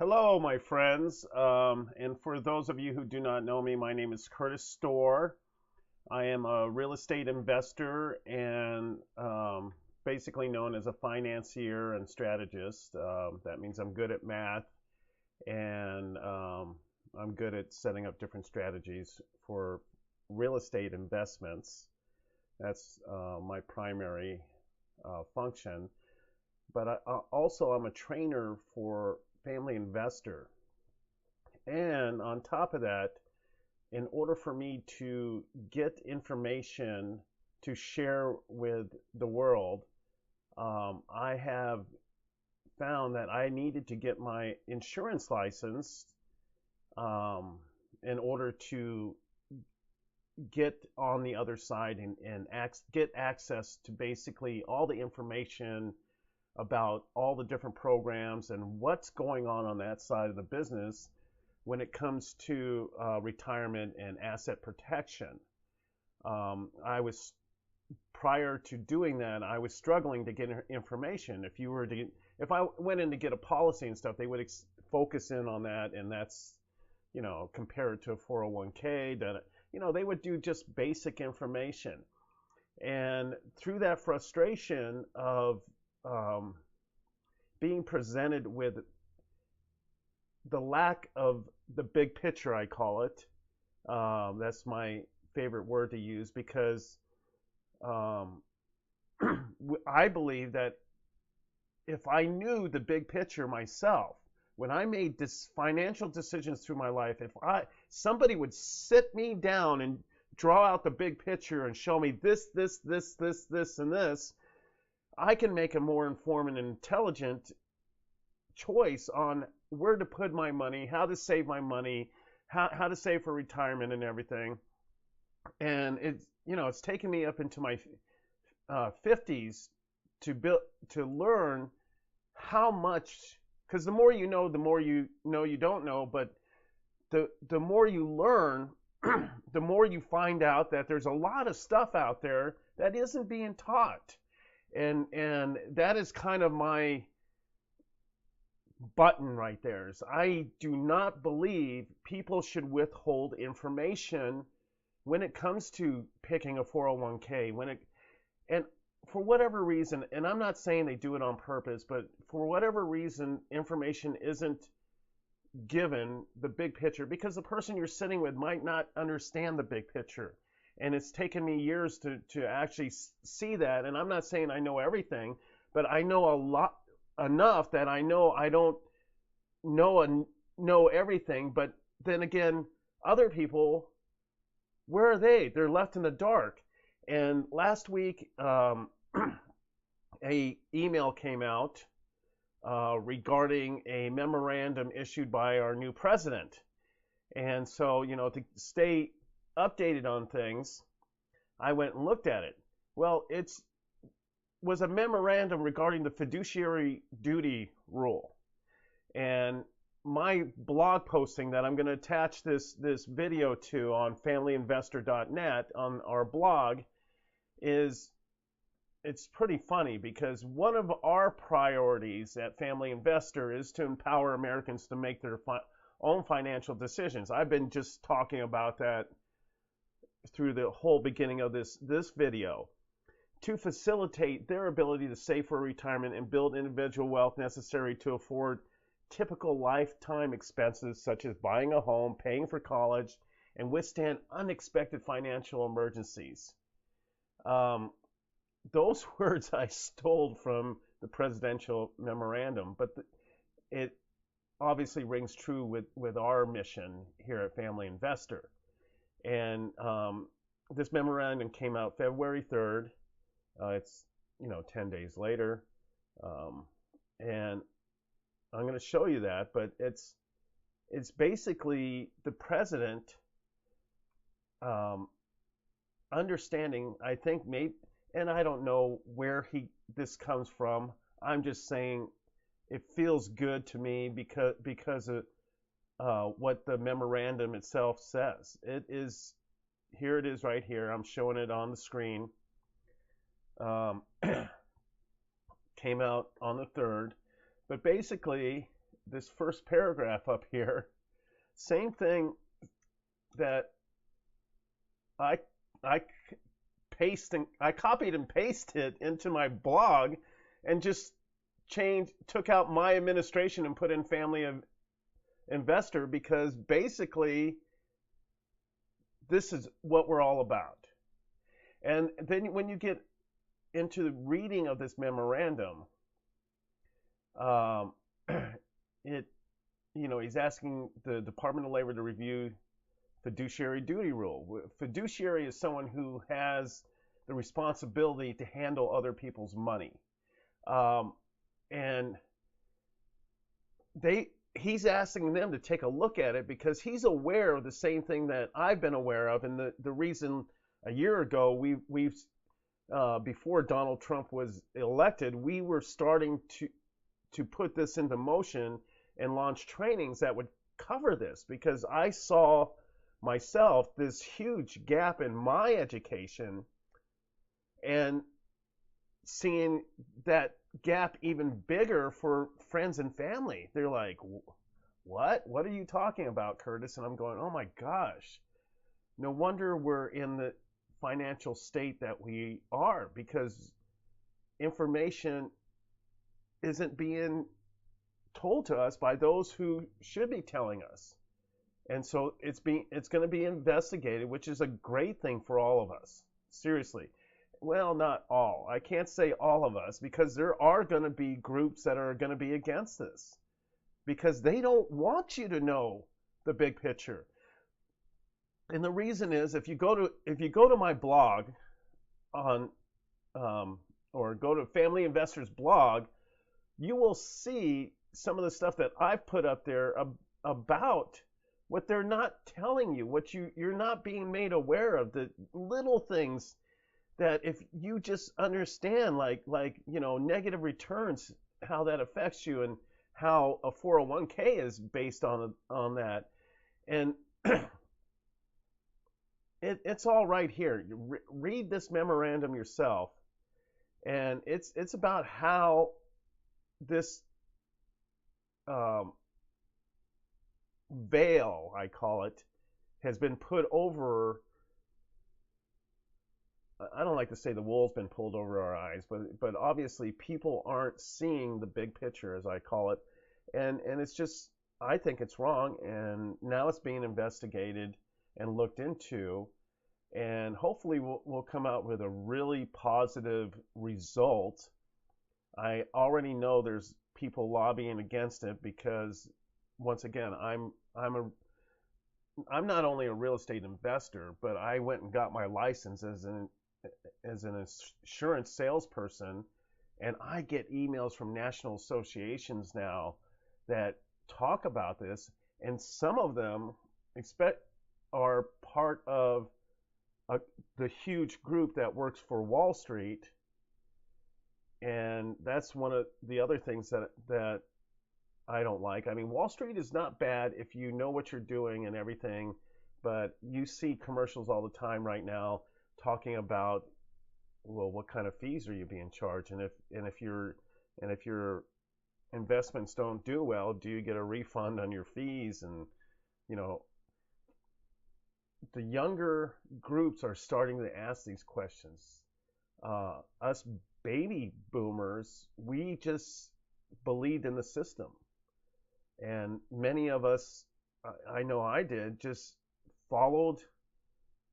Hello, my friends. And for those of you who do not know me, my name is Curtis Storr. I am a real estate investor and basically known as a financier and strategist. That means I'm good at math and I'm good at setting up different strategies for real estate investments. That's my primary function. But also, I'm a trainer for Family Investor. And on top of that, in order for me to get information to share with the world, I have found that I needed to get my insurance license in order to get on the other side and get access to basically all the information about all the different programs and what's going on that side of the business when it comes to retirement and asset protection. I was Prior to doing that, I was struggling to get information. If I went in to get a policy and stuff, they would focus in on that, and that's, compare it to a 401k. That they would do just basic information, and through that frustration of um, being presented with the lack of the big picture, I call it. That's my favorite word to use because um, I believe that if I knew the big picture myself, when I made financial decisions through my life, if somebody would sit me down and draw out the big picture and show me this, and this, I can make a more informed and intelligent choice on where to put my money, how to save my money, how to save for retirement and everything. And it's taken me up into my 50s to learn how much, because the more you know, the more you know you don't know, but the more you learn, the more you find out that there's a lot of stuff out there that isn't being taught. And that is kind of my button right there. Is I do not believe people should withhold information when it comes to picking a 401k. And for whatever reason, and I'm not saying they do it on purpose, but for whatever reason, information isn't given the big picture because the person you're sitting with might not understand the big picture. And it's taken me years to actually see that. And I'm not saying I know everything, but I know a lot enough that I know I don't know everything. But then again, other people, where are they? They're left in the dark. And last week, a email came out regarding a memorandum issued by our new president. And so, to stay updated on things, I went and looked at it. Well, it was a memorandum regarding the fiduciary duty rule. And my blog posting that I'm going to attach this video to on familyinvestor.net on our blog it's pretty funny because one of our priorities at Family Investor is to empower Americans to make their own financial decisions. I've been just talking about that through the whole beginning of this video, to facilitate their ability to save for retirement and build individual wealth necessary to afford typical lifetime expenses such as buying a home, paying for college, and withstand unexpected financial emergencies. Those words I stole from the presidential memorandum, but it obviously rings true with our mission here at Family Investor. And this memorandum came out February 3rd. It's 10 days later, and I'm going to show you that. But it's basically the president understanding. I think maybe, and I don't know where this comes from. I'm just saying it feels good to me because of what the memorandum itself says. Here it is right here. I'm showing it on the screen. Came out on the 3rd. But basically, this first paragraph up here, same thing that I I I copied and pasted into my blog, and just took out my administration and put in family investor, because basically this is what we're all about. And then when you get into the reading of this memorandum, um, it he's asking the Department of Labor to review fiduciary duty rule. Fiduciary is someone who has the responsibility to handle other people's money, and he's asking them to take a look at it, because he's aware of the same thing that I've been aware of. And the reason a year ago we've before Donald Trump was elected, we were starting to put this into motion and launch trainings that would cover this, because I saw myself this huge gap in my education, and seeing that gap even bigger for friends and family. They're like, what are you talking about, Curtis? And I'm going, oh my gosh, no wonder we're in the financial state that we are, because information isn't being told to us by those who should be telling us. And so it's going to be investigated, which is a great thing for all of us. Seriously. Well, not all. I can't say all of us, because there are going to be groups that are going to be against this, because they don't want you to know the big picture. And the reason is, if you go to my blog on or go to Family Investors blog, you will see some of the stuff that I've put up there about what they're not telling you, what you're not being made aware of, the little things that if you just understand, like negative returns, how that affects you, and how a 401k is based on that. And it's all right here. You read this memorandum yourself, and it's about how this veil, I call it, has been put over. I don't like to say the wool's been pulled over our eyes, but obviously people aren't seeing the big picture, as I call it, and it's just, I think it's wrong, and now it's being investigated and looked into, and hopefully we'll come out with a really positive result. I already know there's people lobbying against it, because once again, I'm not only a real estate investor, but I went and got my license as an insurance salesperson, and I get emails from national associations now that talk about this, and some of them are part of the huge group that works for Wall Street. And that's one of the other things that I don't like. I mean, Wall Street is not bad if you know what you're doing and everything, but you see commercials all the time right now talking about, well, what kind of fees are you being charged, and if your investments don't do well, do you get a refund on your fees? And the younger groups are starting to ask these questions. Us baby boomers, we just believed in the system, and many of us, I know I did, just followed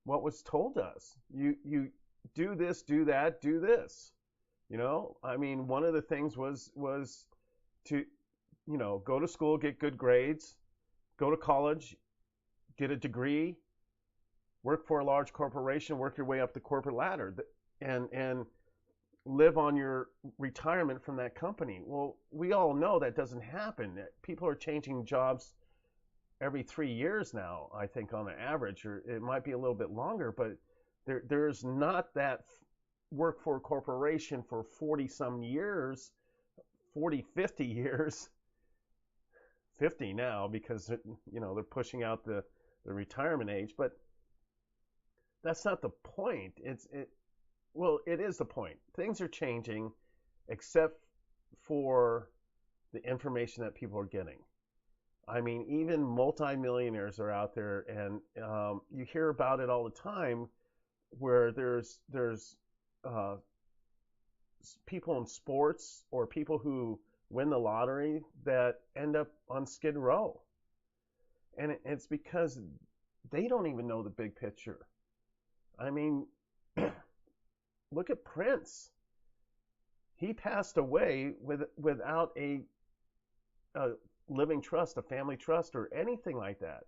what was told to us. You do this, do that, do this. I mean, one of the things was to go to school, get good grades, go to college, get a degree, work for a large corporation, work your way up the corporate ladder, and live on your retirement from that company. Well, we all know that doesn't happen. People are changing jobs every 3 years now, I think, on the average, or it might be a little bit longer, but there's not that work for a corporation for 40 some years, 40, 50 years, 50 now, because they're pushing out the retirement age. But that's not the point. Well, it is the point. Things are changing, except for the information that people are getting. I mean, even multimillionaires are out there, and you hear about it all the time, where there's uh, people in sports or people who win the lottery that end up on Skid Row, and it's because they don't even know the big picture. I mean, look at Prince. He passed away without a living trust, a family trust, or anything like that.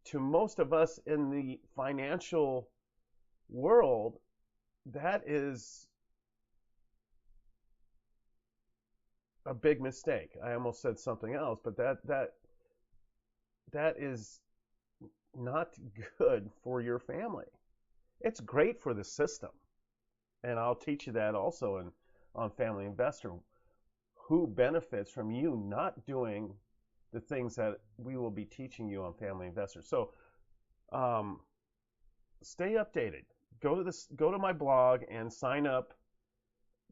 To most of us in the financial world, that is a big mistake. I almost said something else, but that is not good for your family. It's great for the system, and I'll teach you that also on Family Investor. Who benefits from you not doing the things that we will be teaching you on Family Investor? So stay updated. Go to my blog and sign up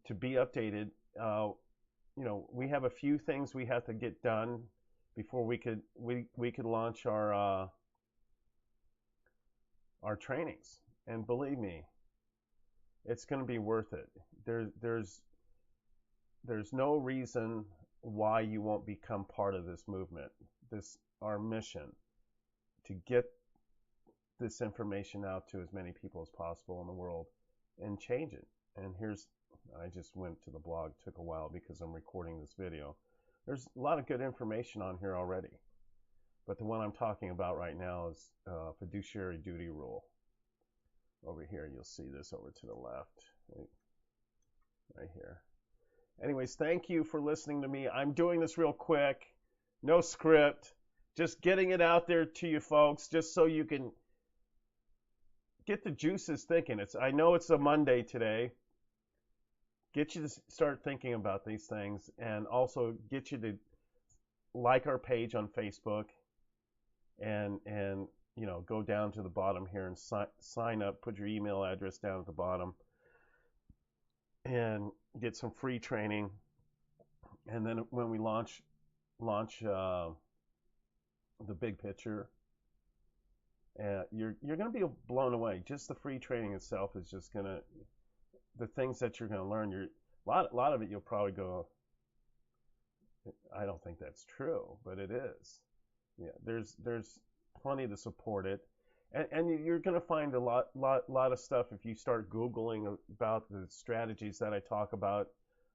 to be updated. We have a few things we have to get done before we could launch our trainings. And believe me, it's going to be worth it. There's no reason why you won't become part of this movement. Our mission to get this information out to as many people as possible in the world and change it. And I just went to the blog, took a while because I'm recording this video. There's a lot of good information on here already, but the one I'm talking about right now is fiduciary duty rule. Over here, you'll see this over to the left, right here. Anyways, thank you for listening to me. I'm doing this real quick, no script, just getting it out there to you folks, just so you can get the juices thinking. I know it's a Monday today. Get you to start thinking about these things, and also get you to like our page on Facebook, and go down to the bottom here and sign up. Put your email address down at the bottom, and get some free training. And then when we launch the big picture, you're going to be blown away. Just the free training itself is just going to, the things that you're going to learn, a lot of it you'll probably go, I don't think that's true, but it is. Yeah, there's plenty to support it, and you're going to find a lot of stuff if you start Googling about the strategies that I talk about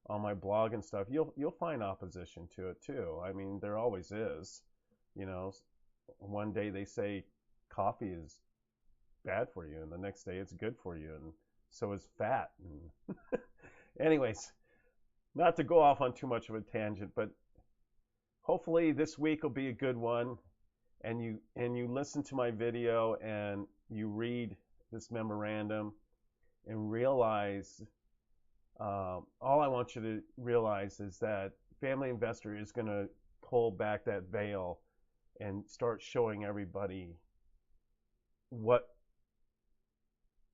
on my blog and stuff. You'll find opposition to it too. I mean, there always is. One day they say coffee is bad for you, and the next day it's good for you, and so is fat. And anyways, not to go off on too much of a tangent, but hopefully this week will be a good one, and you listen to my video and you read this memorandum and realize, all I want you to realize is that Family Investor is going to pull back that veil and start showing everybody what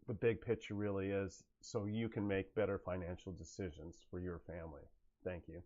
the big picture really is, so you can make better financial decisions for your family. Thank you.